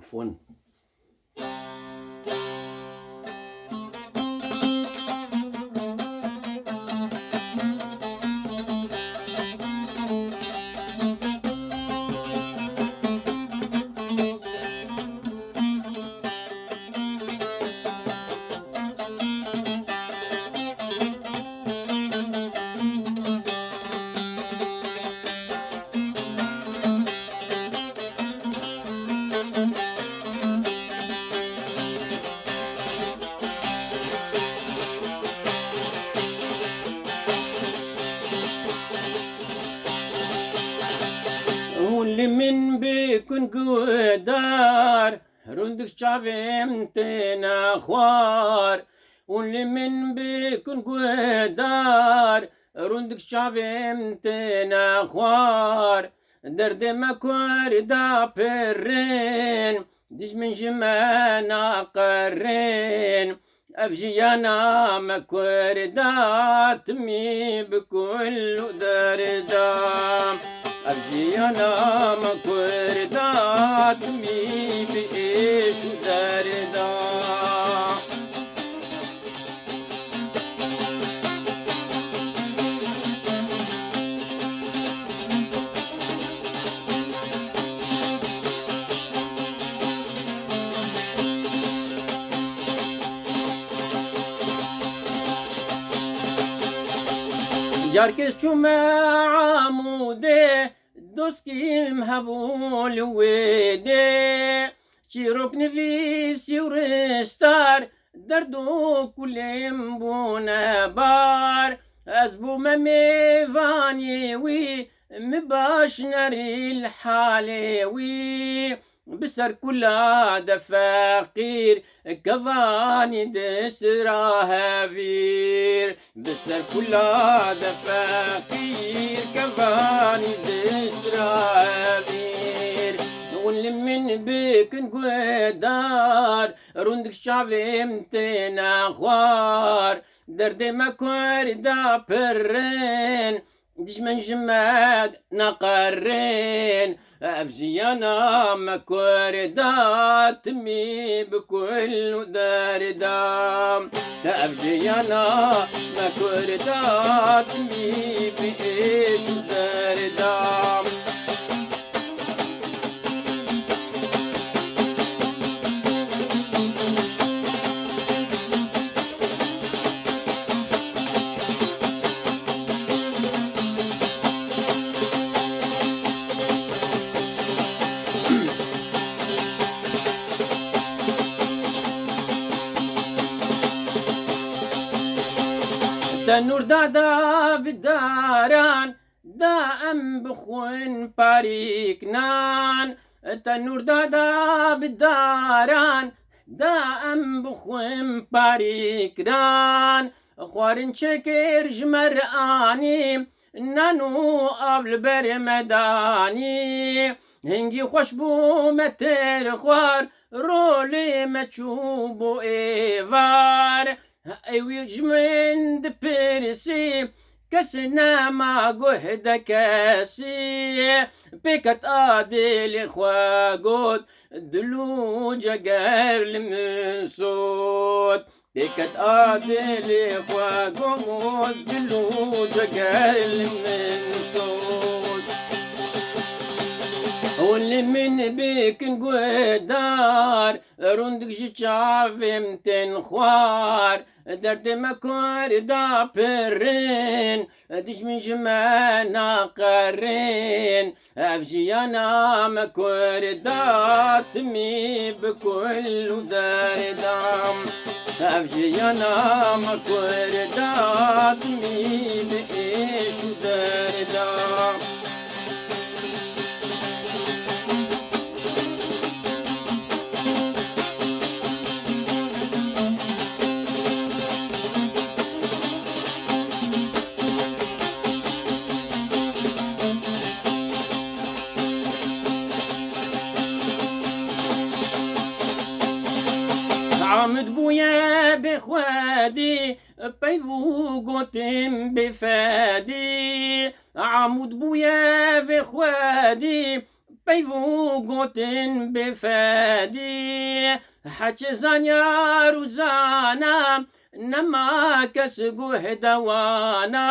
عفوا. واللي من بيكون قدار رندك شعبي تنا خوار، واللي من بيكون قدار رندك شعبي تنا خوار، درد ما كوردا برين ديش من جمانا قرين، أبجيانا ما كوردا تمي بكل دردا، أبجيانا ما كوردا تمي بإيش دردا. جاركس شو عمودي دوسكي مهبول ويدي شيروك نفيسي ورستار دردو كل مبونا بار أزبو مامي فاني وي مباش ناري الحالي وي بسر كل عادة فقير كفاني دسراها فير، بسر كل عادة فقير كفاني دسراها فير. واللي من بيك نقدار رندك شعبي متنا خوار، درد ما كوردا برين ديش من جماد نقرين، أفجيانا ما كوردا تمي بكل داردا، أفجيانا ما كوردا تمي بإيش داردا. تنور دادا بالداران دائم بخون باريكنان، تنور دادا بالداران دائم بخون باريكنان، خوارن شكر جمراني نانو قبل برمداني، هنجي خوشبو متر خوار رولي متشوبو ايفار، ايوي جمن دبرسي كسنا ما قهد كاسي بكت عادل خواقود دلوجة قرل من صوت، بكت عادل خواقود دلوجة قرل من صوت. واللي من بيك نقدار رندك جيتشافي متن خوار، درد ما كوردا برين ديش من جمانا قرين، أفجيانا ما كوردا تمي بكل داردا، أفجيانا ما كوردا تمي بإيش داردا. عمد بويا بخوادي بيفو قوتم بفادي، عمود بويا بخوادي بيفو قوتن بفادي حكي زانيا روزانا نما كسقو هدوانا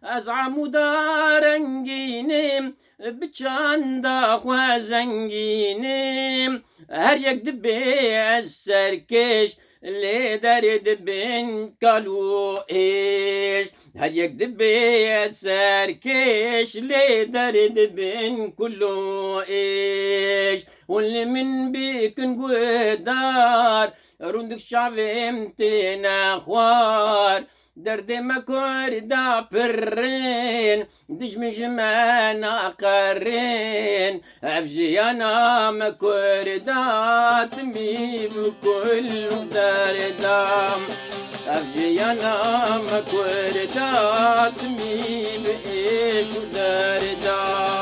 أزعم دارنجينم بچاندا خوازنجينم هر يك دبي السركش اللي درد بن كالو إيش هر يك دبي السركش اللي درد بن كلو إيش واللي من بيكن قدار رندك شعبهم تنا خوار درد مكور دا برين دش مجمعنا قرين أفجي أنا مكور دا تمي بكل دار دام أفجي أنا مكور دا تمي بإيش دار دام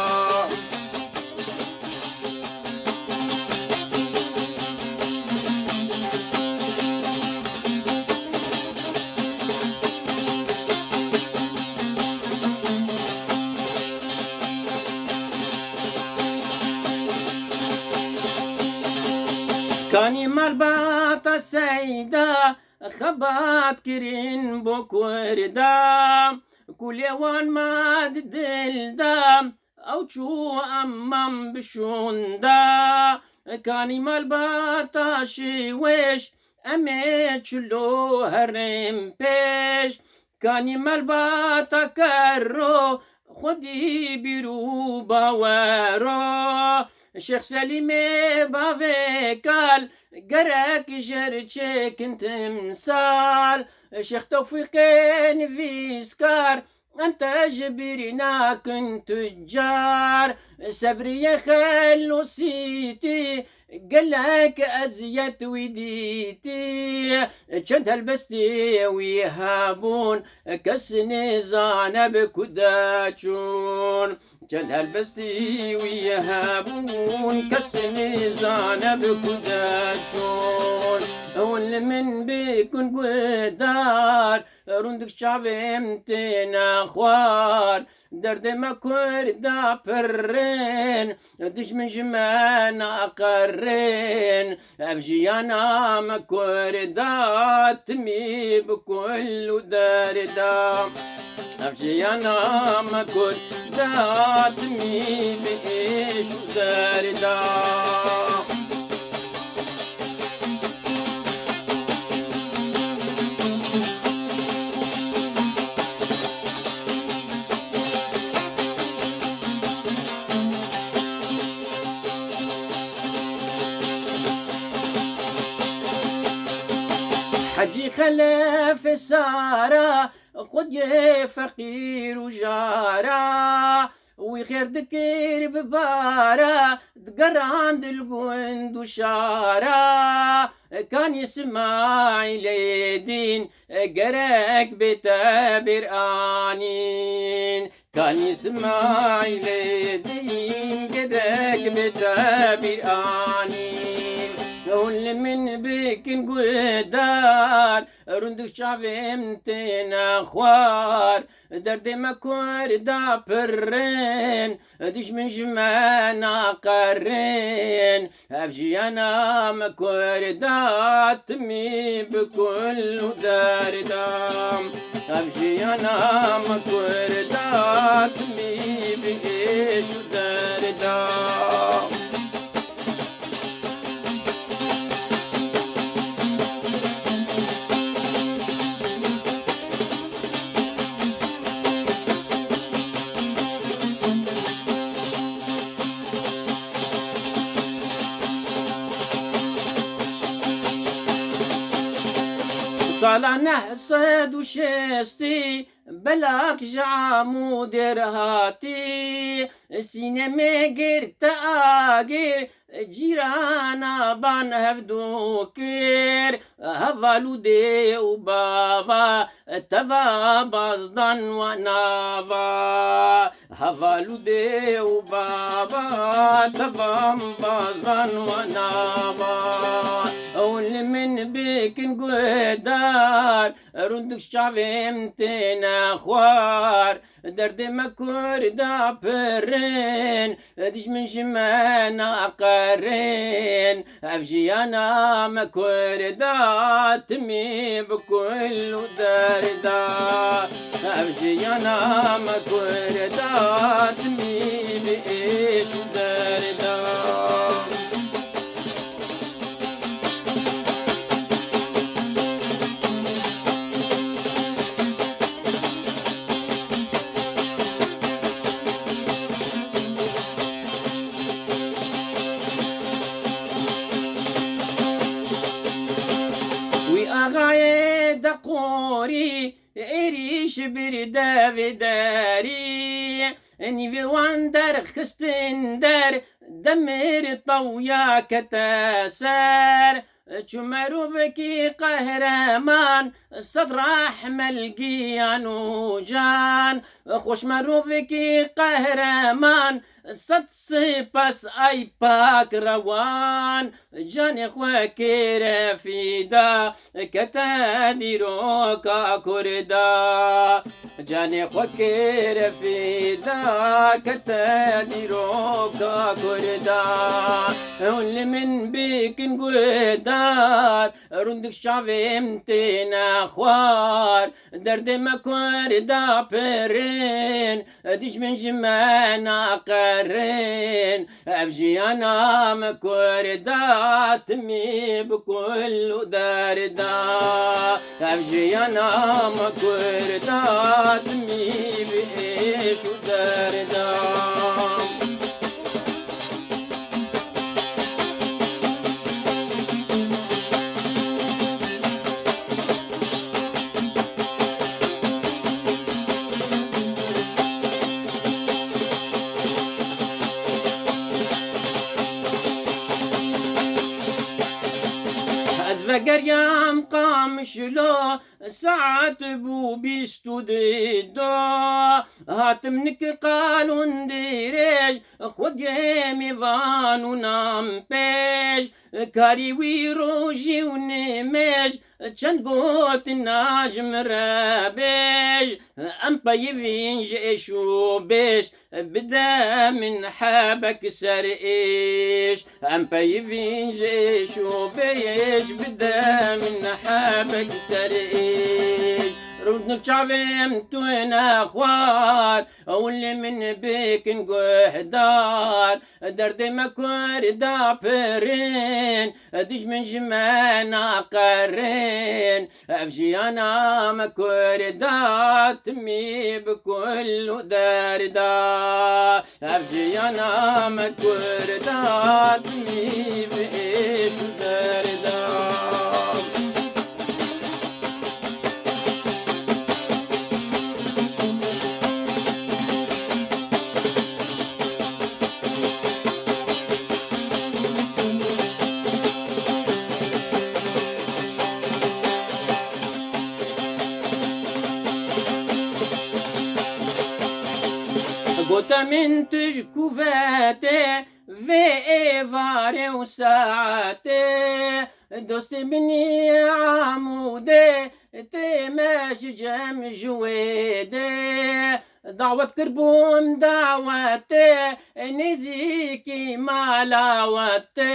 كاني مرباط سيدا خبات كرين بوكوردا كل يوان ما دلدا أو شو أمام بشوندا كاني مرباط شويش أميت شلو هرم بيش كاني مرباط كرو خدي بيرو باورو الشيخ سليم بافيكال قراك جرتشك انت مثال الشيخ توفيق نفيسكار انت جبرنا كنت تجار سبري يا خلو سيتي قالك ازيت وديتي شد هلبستي ويهابون كسني زانب كداتشون شد هلبستي ويهابون كسني زانب كداتشون واللي من بيكون قدار رندك شعبي متنا خوار درد ما كوردا برين دش من جمانا قرين أفجي أنا ما كوردا تمي بكل دار دام أفجي أنا ما كوردا تمي بإيش دار دام حجي خلف سارة خد يا فقير وجارة وخير دكير ببارة تقران الجند وشارة كان يسمع ليدين قرك بتابر آنين كان يسمع ليدين قرك بتابر آنين كل من بيك قدار رندك شعبي متنا خوار درد ما كوردا برين ديش من جمانا قرين أفجي أنا ما كوردا تمي بكل دار دام أفجي أنا ما كوردا تمي بإيش دار دام صالح حصد وشستي بلاك جعمو درهاتي سينما قرت آقر جيرانا بان هفدو كير هفالو دي وبابا تفا بازدان ونافا هفالو دي وبابا تفا بازدان ونافا واللي من بيك نقدر رندك شعبمتنا خوار درد مكور دا برين ديش من جمانا قرين أفجي أنا مكور دا تمي بكل دردا أفجي أنا مكور دا تمي بإيش دردا غايد قوري إريش بردا بداري اني في واندر خستندر دمر طويا كتاسر شمرو بكي قهرمان صدر احمل قيانو جان خوش مرو بكي قهرمان صد صيبس اي باك روان جاني خواكير فيدا كتاديرو كاكوردا جاني خواكير فيدا كتاديرو كاكوردا واللي من بيك نقدر رندك شعبي متنا خوار درد مكور دا برين ديش من جمانا قرين أبجي أنا مكور دا تمي بكل دردا أبجي أنا مكور دا تمي بإيش دردا قريم قام شلو ساعات بو بيستو ديدو هاتمنك قالوا نديريج خود يمي فانو نام بيش كاري ويروجي ونميش چند قوت الناجم رابيش ام بايفين جيشو بيش بدا من حابك سرقيش ام بايفين جيشو بيش بدا من حابك سرقيش رودنك شعبي تونا خوار واللي من بيك نقهدار درد مكور دا برين ديش من جمانا قرين أفجي أنا مكور دا تمي بكل دردا أفجي أنا مكور دا تمي بإيش دردا قوت من تجكوفاتي في إيفاري وساعتي دوست بني عمودي تماشي جام جويدي دعوة كربون دعوتي نزيكي مالاوتي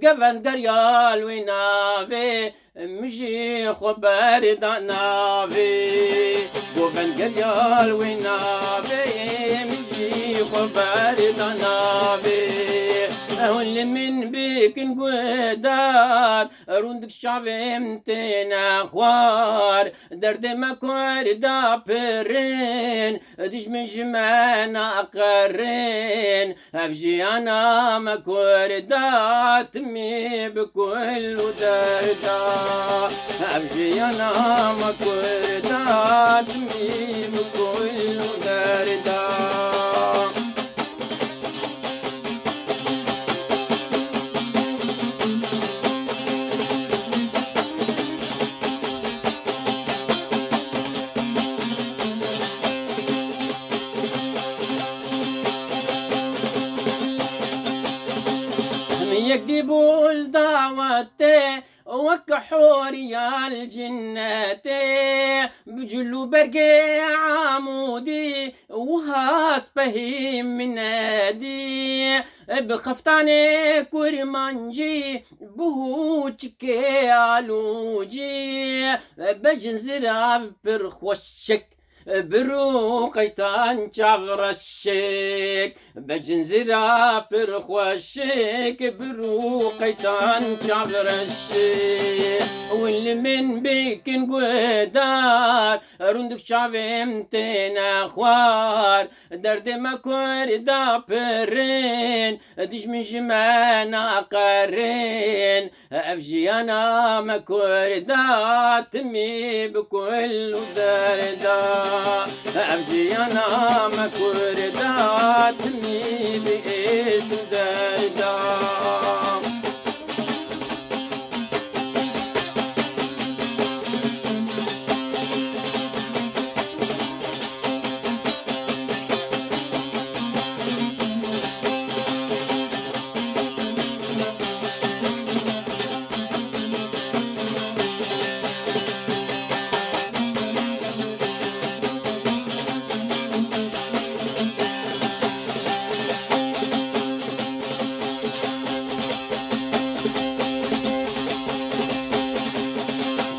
قفن دريال وينافي مجي خبر دعنافي قفن دريال وينافي مجي خبر دعنافي واللي من بيك نقدر رندك شعبي متنا خوار درد مكور دا برين ديش من جمانا قرين أفجي أنا مكور دا تمي بكل دردا أفجي أنا مكور دا تمي بكل دردا يكذبوا الدعوة وكحوري الجنة بجلو برقي عمودي وهاس بهيم من نادي بخفتاني كورمانجي بهوتشكي علوجي بجنزر برخوشك بروقيتان شغرشك بجنزرا برخوشك بروقيتان شغرشك واللي من بيكن قدار رندك شعبهم تناخوار درد ما كور دابرين ديش من جمانا قارين أفجيانا ما كور داتمي بكل دردا أبجيانا ما كرداتني بإيش دردا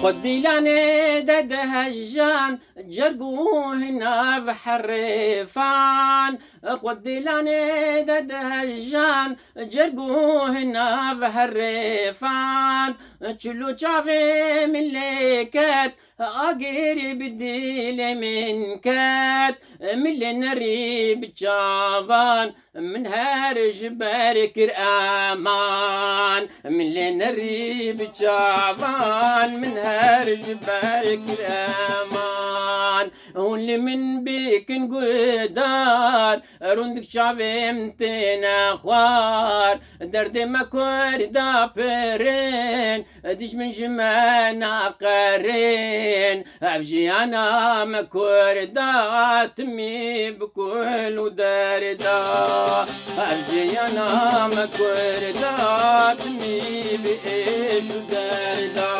خدي لاني دد هجان جرقوه هنا بحرفان خدي لاني دد هجان جرقوه هنا بحرفان تشلو شافي من ليكات أقري بدي من كات من نريب شافان من هارج بارك أمان من نريب شافان من هارج بارك أمان واللي من بيك قدار رندك شعبي متنا خوار درد ما كور دابرين ديش من جمانا قارين أبجي أنا ما كور داتمي بكل دردا أبجي أنا ما كور داتمي بإيش دردا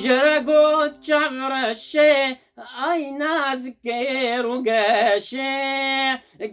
جرقوت شغر الشي اي نازكير وقاشي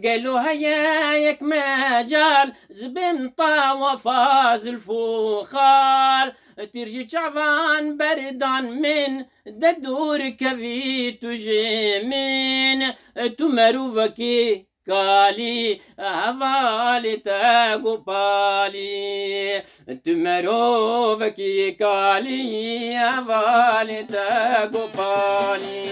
قالوا هيا يك مجال زبن وفاز الفخار ترجي شعبان بردان من ددور كفيت جيمين تمروفكي كالي هفالي تاقو بالي تمروفكي كالي هفالي تاقو بالي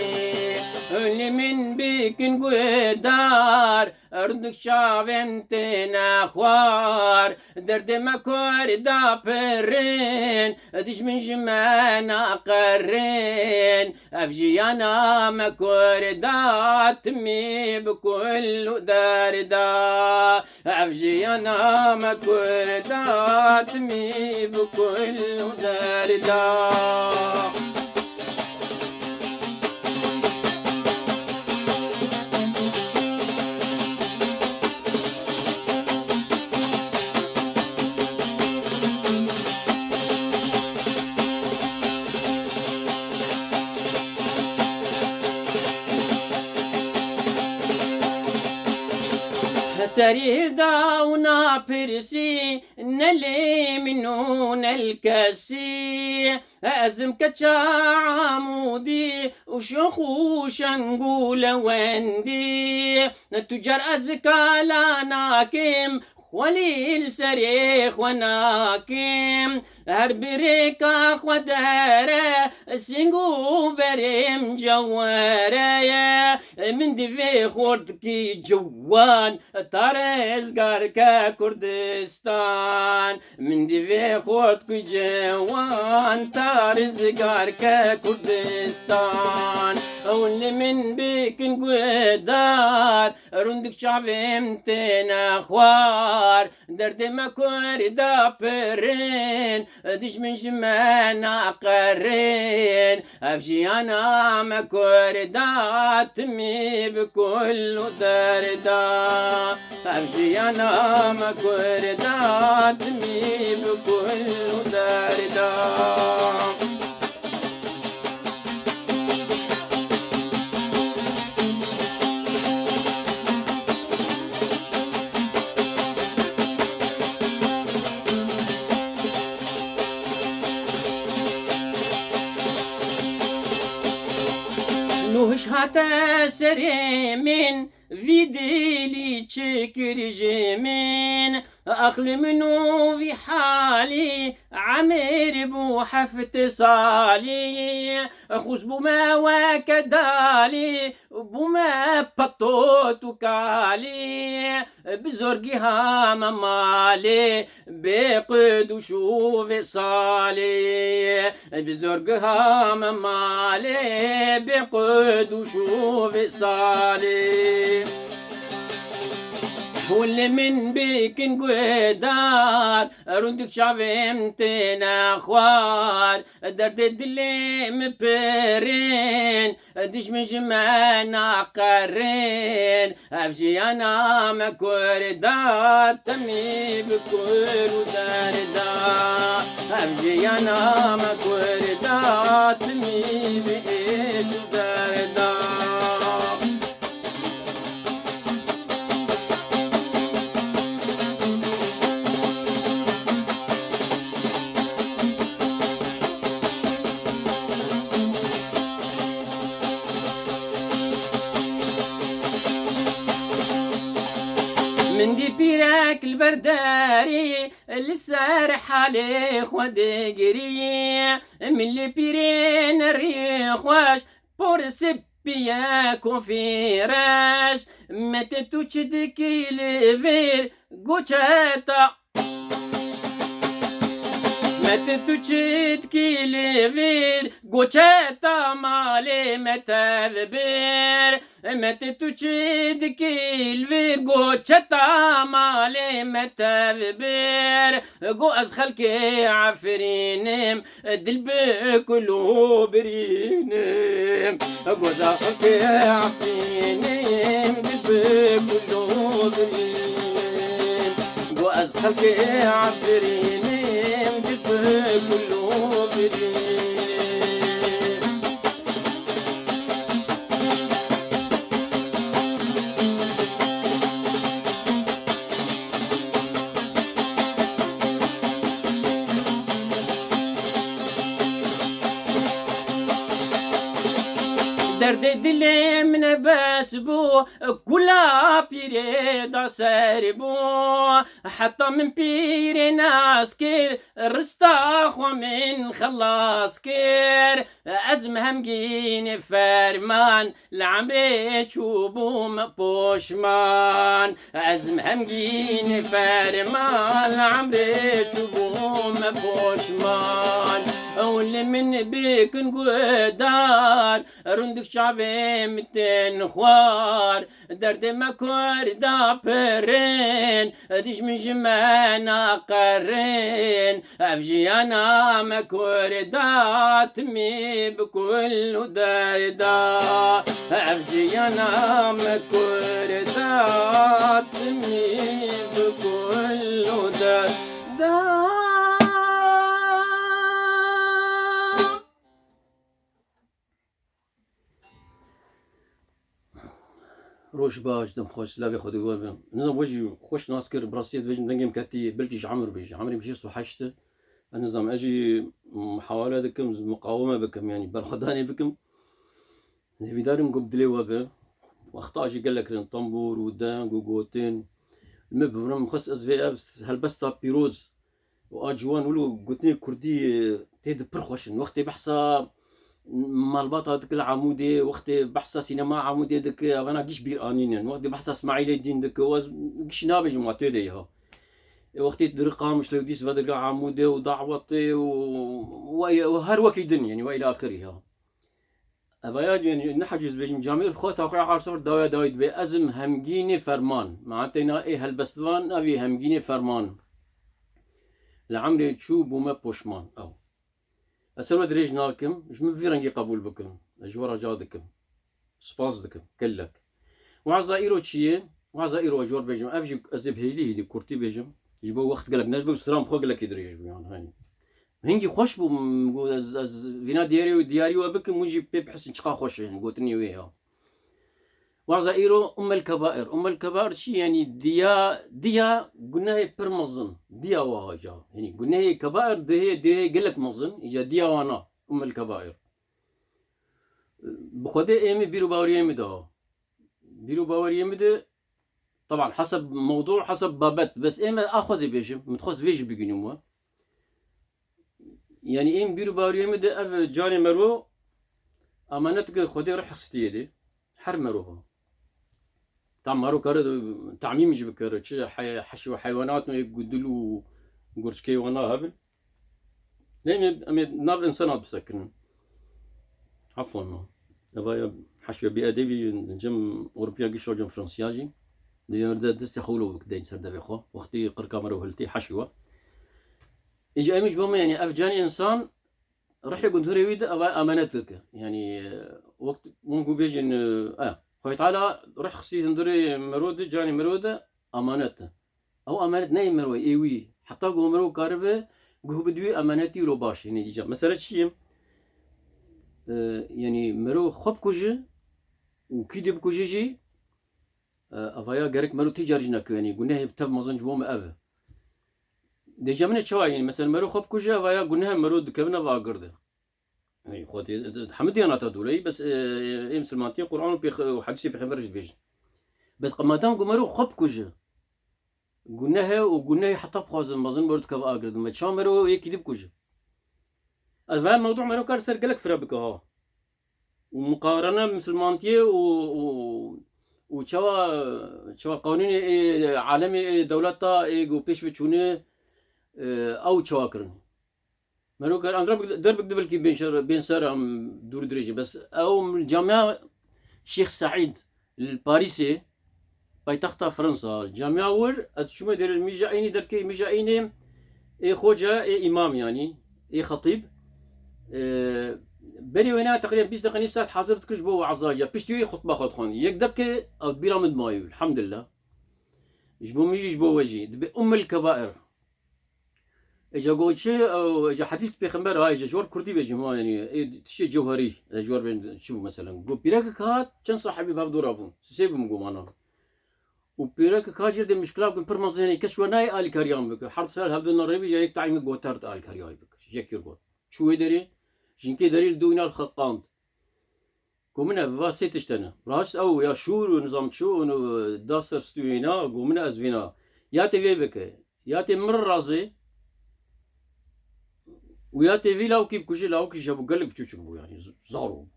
اللي من بيكن قدار أردك شعبم تناخوار درد ما كور دابرين ديش من جمانا قرين أفجيانا ما كور داتمي بكل دردا أفجيانا ما كور داتمي بكل دردا سرير داونا برسي نلي منون الكسي أزم كتشا عمودي وشخوش نقول وندي تجار أزكى لاناكم وليل سريخ وناكم هربريكا خدهرة سنقو بريم جوارة من دفي خورتكي جوان تارز غاركا كردستان من دفي خورتكي جوان تارز غاركا كردستان واللي من بيك نقدار رندك شعبم تنا خوار درد ما كوردا برين ديش من جمانا قرين أفجي أنا ما كوردا تمي بكل دردا أفجي أنا ما كوردا تمي بكل دردا نوش هاتا سريمين فيديلي تشكر جمين أخل منو في حالي عمير بو حفت صالي خوز بوما وكدالي بوما بطوت وكالي بزرقها ممالي بقد وشوف صالي بزرقها ممالي بقد وشوف صالي واللي من بيك نقدار رندك شعبم تنا خوار درد الدلي مبرين ديش من جمانا قرين أفجي أنا ما كوردات تمي بكل دردا أفجي أنا ما كوردات تمي بإيش دردا من دي بيراك البرداري اللي سارح عليه خودي قري من اللي بيرين الريخ واش بورسب بياكو في راش ما تتوشدكي لفير قوشاتا ما تتوشدكي لفير قوشاتا مالي ما تذبير ما تتوشدكي لفير قوشاتا مالي ما تذبير قو أزخلكي عفرينم دلبي كلو برينم قو أزخلكي عفرينم دلبي كلو برينم قو أزخلكي عفرينم دلبي كلو برينم درد دلي من باسبو كلا بيري دا ساربو حتى من بيري ناسكير رستاخ ومن خلاص كير أزم همجيني فرمان لعمري تشوبو مبوشمان أزم همجيني فرمان لعمري تشوبو مبوشمان واللي من بيك نقدار رندك شعبي متين خوار درد ما كوردا برين ديش من جمانا قرين أفجي أنا ما كوردا تمي بكل دردا أفجي أنا ما كوردا تمي بكل دردا روش باش دم خوش لا خودي قول نظام وجهي خوش ناسكر براسيت بيجي دنجم كاتي بلجيش عمر بيجي عمري بيجي صحشته النظام اجي محاولة دكم مقاومة بكم يعني برخداني بكم في دارم قبل دليوا به واخطاء جي قال لك طنبور ودان وقوتين المبرم خص اس في اف هلبستا بيروز واجوان ولو قلتني كردي تيد برخوش وقتي بحصة مالباطة دك العمودي وقتي بحث سينما عمودي دك انا قيش بير انين وقتي بحث اسماعيل الدين دك قيش نابج معتديها وقتي درقام مش لو ديس فدك عمودي ودعوتي وهر وكي دن يعني والى اخرها أفايا يعني نحجز بيجم جامعة خو توقع آخر صفر داويد بي أزم همجيني فرمان معناتنا إيه هالبستوان أبي همجيني فرمان لعمري تشوب وما بوشمان أو أسألوا دريج نالكم مش مفيرنجي قبول بكم أجورا جادكم سباس دكم كلك وعزائرو تشيه وعزائرو أجور بيجم أفجي أزب هيلي دي كورتي بيجم يجبو وقت قالك نجبو سلام خو قالك يدري يجبو يعني هاني هنجي خوش بو از فينا دياري وبكم وجي بحس نشقا خوش يعني قوتني وياه وعزائرو أم الكبائر شي يعني ديا قلنا هي برمزن ديا وهاجا يعني قلنا هي كبائر دي قلك مزن إجا ديا وانا أم الكبائر بخده إيمي بيرو باوريمي ده بيرو باوريمي ده طبعا حسب موضوع حسب بابت بس إيمي أخذ بيجم متخص فيج بيجنوا يعني إيم بيرو باوريمي ده أف جاني مرو أمانتك خده رح خستيدي حر مروها طبعا مارو كارد تعميم يجي بكرة حشو حيوانات ما يقدلو قرش كيوانا هبل لأن ناف إنسان بسكن عفوا ما أبايا حشو بأدبي جم أوروبيا قشوا جم فرنسياجي دي دستخولو كدين سرد بخو وقتي قرقا مرو هلتي حشوة إجا أمش بوما يعني أفجاني إنسان رح يقول تريد أمانتك يعني وقت ممكن بيجن خوي تعالى رح خصي تندري مرودة جاني مرودة أمانته أو أمانة ناي مروي إيوي حتى قو مرو كاربة قو بدوي أمانتي رو باش يعني ديجا مثلا شيء يعني مرو خب كوجي وكيدي بكوجي جي أفايا قرك مرو تجارجنا يعني قلنا هي بتف مزن جوم أفا ديجا من الشواي يعني مثلا مرو خب كوجي أفايا قلنا مرو دكبنا فاقرده يعني خودي حمدي أنا تدولي بس إيه مسلمانتي قرآن وحديثي بخبرش بيجي بس قماتان قمرو خب كوجه قلناها وقلناها حتى بخازن مازن برد كف أقرد ما تشان مرو يكذب كوجه أفهم موضوع مرو كار سر قلك فرابك ها ومقارنة مسلمانتي وشوا قوانين عالمي دولتا جو بيش بتشونه أو شواكرن مرو كار أنا دربك دبل كي بين سر عم دور درجة بس أو من الجامعة شيخ سعيد الباريسي بايتخت فرنسا جامعة ور أتشوف در الميجايني دركي ميجايني إيه خوجة إيه إمام يعني إيه خطيب بري وينا تقريبا 20 دقيقة ساعة حاضر تكش بو عزاجة بيشتوي خطبة خطخان يكدب كي أو بيرامد مايو الحمد لله جبو ميجي جبو وجي دبي أم الكبائر إجا قوتشي أو إجا حديث بيخمبر هاي إجا جوار كردي بيجي ما يعني إيه تشي جوهري جوار بين شو مثلا قو بيراك كات كان صاحبي باب دورابون سيبهم قوم أنا وبيرك كاجر دي مشكلة بين برمزيني كشوا ناي آل كاريان بك حرب سال هذا النربي جايك تعيم قوتارت آل كاريان بك جاكير قوت شو يدري جنكي دليل دوينا الخطاند قومنا فاسيتش تنا راس أو يا شور ونظام شو داستر ستوينا قومنا أزفينا ياتي في بك ياتي مر رازي وياتي في لاو كيب كوجي لاو كي جابو قلب تشوشو يعني زارو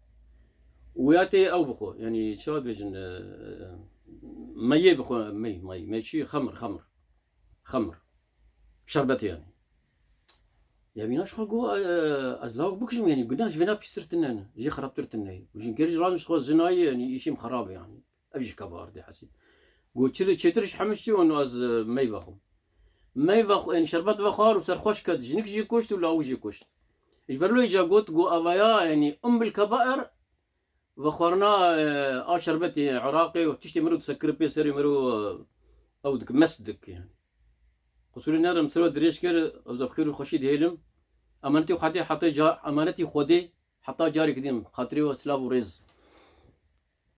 وياتي أو بخو يعني شو بيجن مي بخو مي ماشي خمر شربت يعني يا بيناش خلقو ازلاو بكشم يعني قلناش فينا بيسترتنا جي خربترتنا وجين كيرج رازم شخو زناي يعني يشيم خراب يعني ابيش كبار دي حسي قو تشترش حمشتي وانو از مي بخو يعني شربت بخار وسر خوش كد جنك جي كوشت ولا وجي كوشت اجبرلو يجا قوت قو افايا يعني ام الكبائر وخورنا شربتي عراقي وتشتي مرو تسكر بيسري مرو او دك مسدك يعني قصوري نرم سرو دريشكر او زبخير خوشيد هيلم امانتي خدي حتى جا امانتي خودي حتى جاري كديم خاطري وسلاف ورز